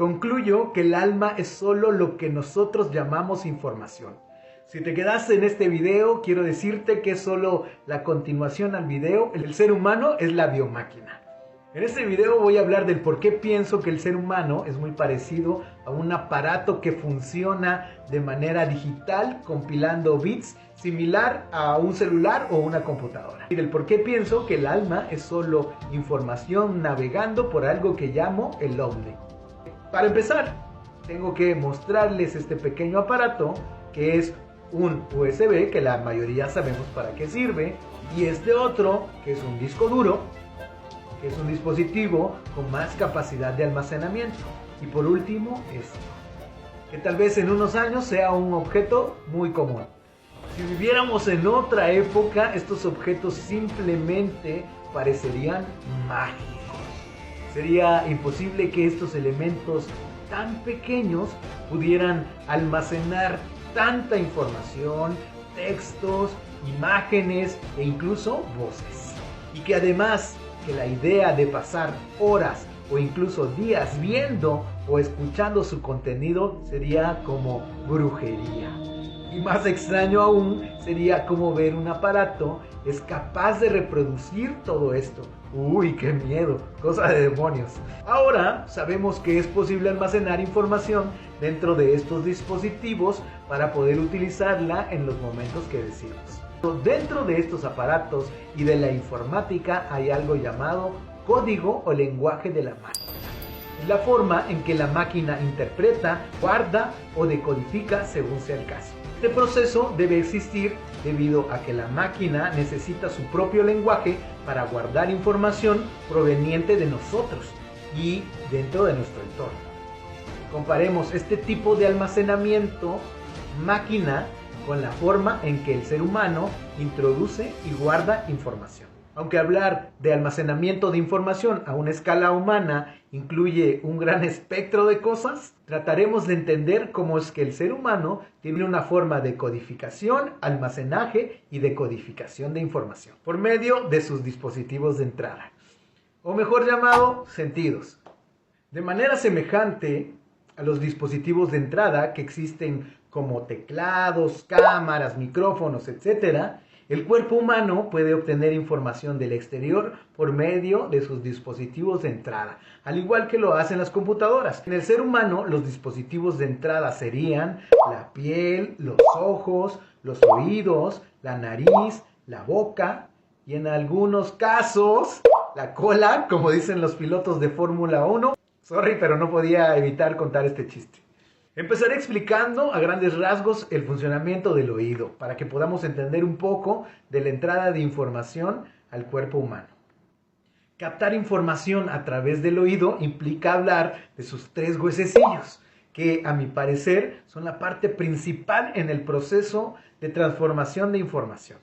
Concluyo que el alma es solo lo que nosotros llamamos información. Si te quedaste en este video, quiero decirte que es solo la continuación al video. El ser humano es la biomáquina. En este video voy a hablar del por qué pienso que el ser humano es muy parecido a un aparato que funciona de manera digital, compilando bits, similar a un celular o una computadora. Y del por qué pienso que el alma es solo información navegando por algo que llamo el ovni. Para empezar, tengo que mostrarles este pequeño aparato que es un USB, que la mayoría sabemos para qué sirve, y este otro, que es un disco duro, que es un dispositivo con más capacidad de almacenamiento. Y por último, esto, que tal vez en unos años sea un objeto muy común. Si viviéramos en otra época, estos objetos simplemente parecerían mágicos. Sería imposible que estos elementos tan pequeños pudieran almacenar tanta información, textos, imágenes e incluso voces. Y que además que la idea de pasar horas o incluso días viendo o escuchando su contenido sería como brujería. Y más extraño aún sería como ver un aparato es capaz de reproducir todo esto. ¡Uy, qué miedo! Cosa de demonios. Ahora sabemos que es posible almacenar información dentro de estos dispositivos para poder utilizarla en los momentos que deseamos. Dentro de estos aparatos y de la informática hay algo llamado código o lenguaje de la máquina. Es la forma en que la máquina interpreta, guarda o decodifica según sea el caso. Este proceso debe existir debido a que la máquina necesita su propio lenguaje para guardar información proveniente de nosotros y dentro de nuestro entorno. Comparemos este tipo de almacenamiento máquina con la forma en que el ser humano introduce y guarda información. Aunque hablar de almacenamiento de información a una escala humana incluye un gran espectro de cosas, trataremos de entender cómo es que el ser humano tiene una forma de codificación, almacenaje y decodificación de información por medio de sus dispositivos de entrada, o mejor llamado, sentidos. De manera semejante a los dispositivos de entrada que existen como teclados, cámaras, micrófonos, etc., el cuerpo humano puede obtener información del exterior por medio de sus dispositivos de entrada, al igual que lo hacen las computadoras. En el ser humano, los dispositivos de entrada serían la piel, los ojos, los oídos, la nariz, la boca y en algunos casos la cola, como dicen los pilotos de Fórmula 1. Sorry, pero no podía evitar contar este chiste. Empezaré explicando a grandes rasgos el funcionamiento del oído para que podamos entender un poco de la entrada de información al cuerpo humano. Captar información a través del oído implica hablar de sus tres huesecillos, que a mi parecer son la parte principal en el proceso de transformación de información.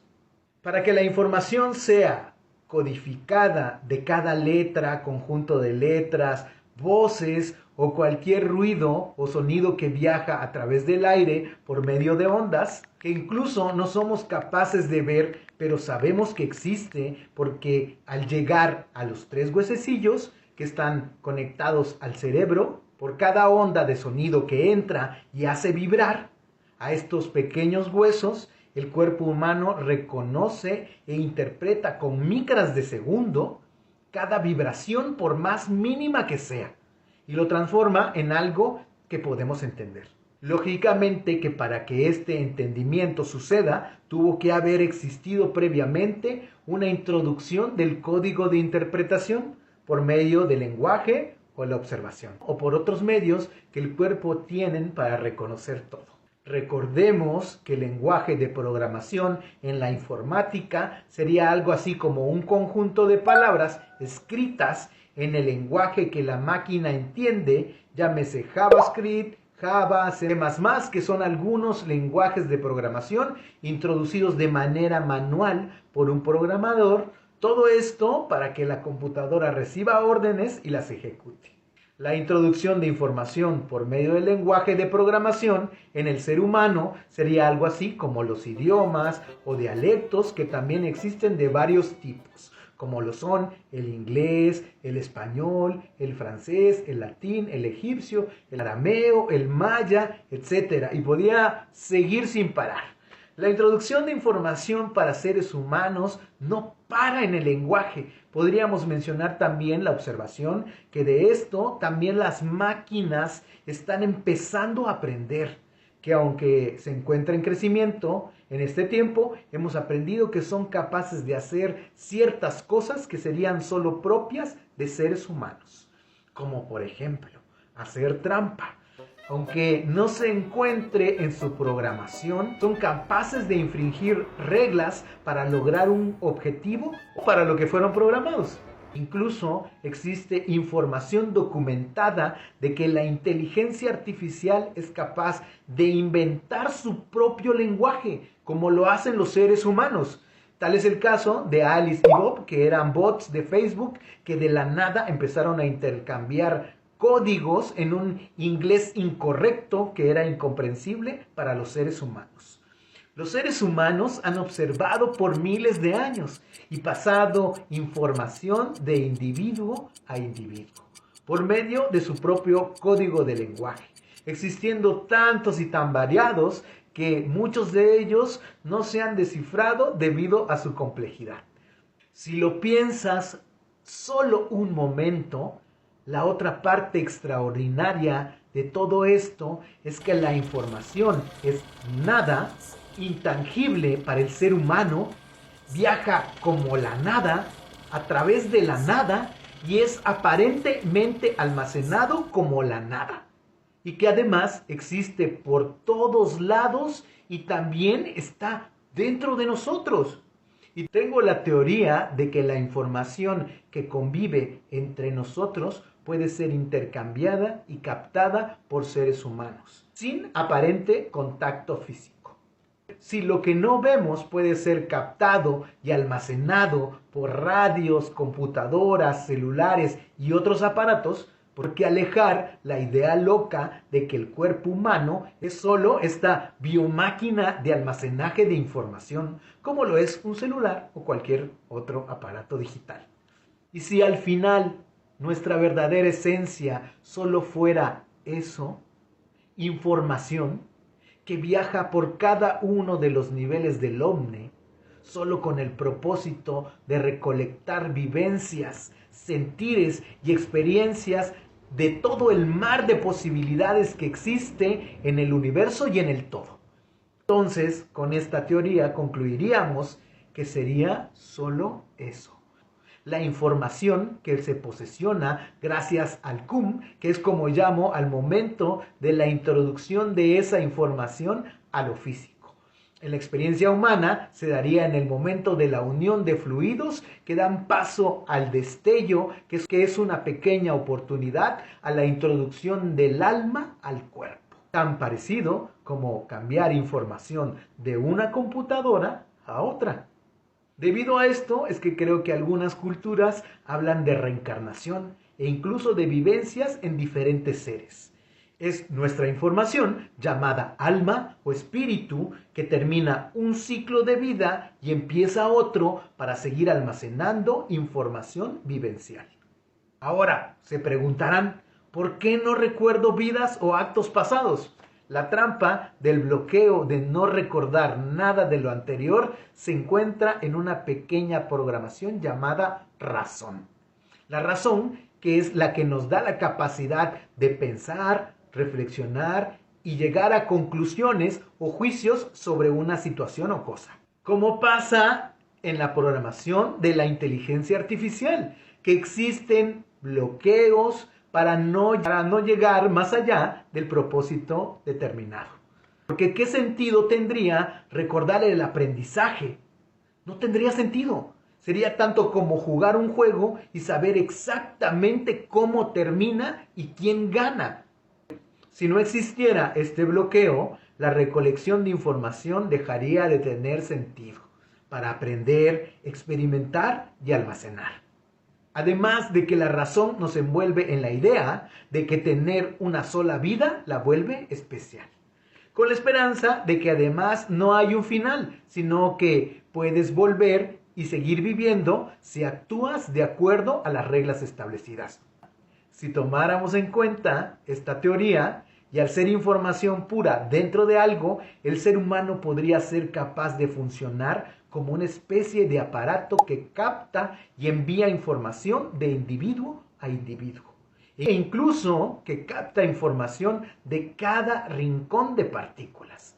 Para que la información sea codificada de cada letra, conjunto de letras, voces o cualquier ruido o sonido que viaja a través del aire por medio de ondas, que incluso no somos capaces de ver, pero sabemos que existe porque al llegar a los tres huesecillos que están conectados al cerebro, por cada onda de sonido que entra y hace vibrar a estos pequeños huesos, el cuerpo humano reconoce e interpreta con micras de segundo cada vibración por más mínima que sea y lo transforma en algo que podemos entender. Lógicamente que para que este entendimiento suceda tuvo que haber existido previamente una introducción del código de interpretación por medio del lenguaje o la observación o por otros medios que el cuerpo tiene para reconocer todo. Recordemos que el lenguaje de programación en la informática sería algo así como un conjunto de palabras escritas en el lenguaje que la máquina entiende, llámese JavaScript, Java, C++, que son algunos lenguajes de programación introducidos de manera manual por un programador. Todo esto para que la computadora reciba órdenes y las ejecute. La introducción de información por medio del lenguaje de programación en el ser humano sería algo así como los idiomas o dialectos que también existen de varios tipos, como lo son el inglés, el español, el francés, el latín, el egipcio, el arameo, el maya, etc. Y podía seguir sin parar. La introducción de información para seres humanos no para en el lenguaje. Podríamos mencionar también la observación que de esto también las máquinas están empezando a aprender, que aunque se encuentra en crecimiento, en este tiempo hemos aprendido que son capaces de hacer ciertas cosas que serían solo propias de seres humanos, como por ejemplo hacer trampa. Aunque no se encuentre en su programación, son capaces de infringir reglas para lograr un objetivo o para lo que fueron programados. Incluso existe información documentada de que la inteligencia artificial es capaz de inventar su propio lenguaje, como lo hacen los seres humanos. Tal es el caso de Alice y Bob, que eran bots de Facebook que de la nada empezaron a intercambiar códigos en un inglés incorrecto que era incomprensible para los seres humanos. Los seres humanos han observado por miles de años y pasado información de individuo a individuo por medio de su propio código de lenguaje, existiendo tantos y tan variados que muchos de ellos no se han descifrado debido a su complejidad. Si lo piensas solo un momento, la otra parte extraordinaria de todo esto es que la información es nada, intangible para el ser humano, viaja como la nada, a través de la nada y es aparentemente almacenado como la nada. Y que además existe por todos lados y también está dentro de nosotros. Y tengo la teoría de que la información que convive entre nosotros puede ser intercambiada y captada por seres humanos, sin aparente contacto físico. Si lo que no vemos puede ser captado y almacenado por radios, computadoras, celulares y otros aparatos, ¿por qué alejar la idea loca de que el cuerpo humano es solo esta biomáquina de almacenaje de información, como lo es un celular o cualquier otro aparato digital? Y si al final nuestra verdadera esencia solo fuera eso, información que viaja por cada uno de los niveles del Omne, solo con el propósito de recolectar vivencias, sentires y experiencias de todo el mar de posibilidades que existe en el universo y en el todo. Entonces, con esta teoría concluiríamos que sería solo eso. La información que se posesiona gracias al CUM, que es como llamo al momento de la introducción de esa información a lo físico. En la experiencia humana se daría en el momento de la unión de fluidos que dan paso al destello, que es una pequeña oportunidad a la introducción del alma al cuerpo. Tan parecido como cambiar información de una computadora a otra. Debido a esto es que creo que algunas culturas hablan de reencarnación e incluso de vivencias en diferentes seres. Es nuestra información, llamada alma o espíritu, que termina un ciclo de vida y empieza otro para seguir almacenando información vivencial. Ahora, se preguntarán, ¿por qué no recuerdo vidas o actos pasados? La trampa del bloqueo de no recordar nada de lo anterior se encuentra en una pequeña programación llamada razón. La razón, que es la que nos da la capacidad de pensar, reflexionar y llegar a conclusiones o juicios sobre una situación o cosa. Como pasa en la programación de la inteligencia artificial, que existen bloqueos para no llegar más allá del propósito determinado. Porque ¿qué sentido tendría recordar el aprendizaje? No tendría sentido. Sería tanto como jugar un juego y saber exactamente cómo termina y quién gana. Si no existiera este bloqueo, la recolección de información dejaría de tener sentido para aprender, experimentar y almacenar. Además de que la razón nos envuelve en la idea de que tener una sola vida la vuelve especial. Con la esperanza de que además no hay un final, sino que puedes volver y seguir viviendo si actúas de acuerdo a las reglas establecidas. Si tomáramos en cuenta esta teoría, y al ser información pura dentro de algo, el ser humano podría ser capaz de funcionar como una especie de aparato que capta y envía información de individuo a individuo. E incluso que capta información de cada rincón de partículas.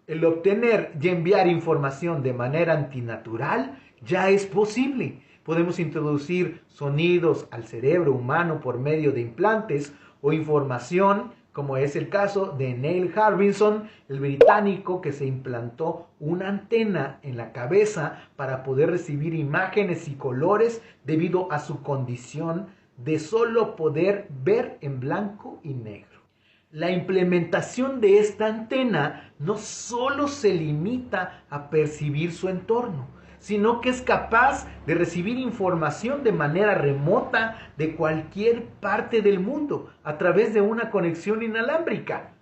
El obtener y enviar información de manera antinatural ya es posible. Podemos introducir sonidos al cerebro humano por medio de implantes o información, como es el caso de Neil Harbinson, el británico que se implantó una antena en la cabeza para poder recibir imágenes y colores debido a su condición de solo poder ver en blanco y negro. La implementación de esta antena no solo se limita a percibir su entorno, sino que es capaz de recibir información de manera remota de cualquier parte del mundo a través de una conexión inalámbrica.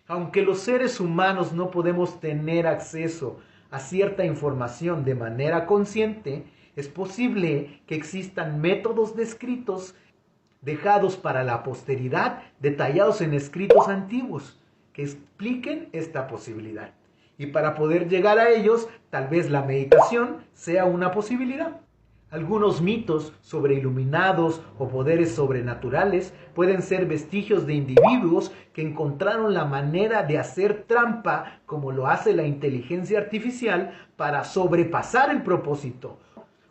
Aunque los seres humanos no podemos tener acceso a cierta información de manera consciente, es posible que existan métodos descritos dejados para la posteridad, detallados en escritos antiguos, que expliquen esta posibilidad. Y para poder llegar a ellos, tal vez la meditación sea una posibilidad. Algunos mitos sobre iluminados o poderes sobrenaturales pueden ser vestigios de individuos que encontraron la manera de hacer trampa, como lo hace la inteligencia artificial, para sobrepasar el propósito,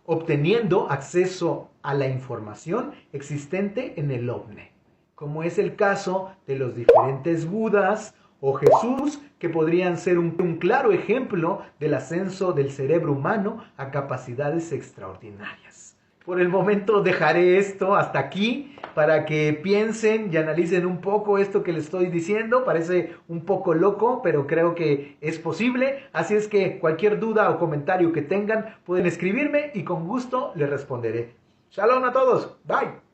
obteniendo acceso a la información existente en el OVNI, como es el caso de los diferentes Budas o Jesús, que podrían ser un claro ejemplo del ascenso del cerebro humano a capacidades extraordinarias. Por el momento dejaré esto hasta aquí para que piensen y analicen un poco esto que les estoy diciendo. Parece un poco loco, pero creo que es posible. Así es que cualquier duda o comentario que tengan pueden escribirme y con gusto les responderé. Shalom a todos. Bye.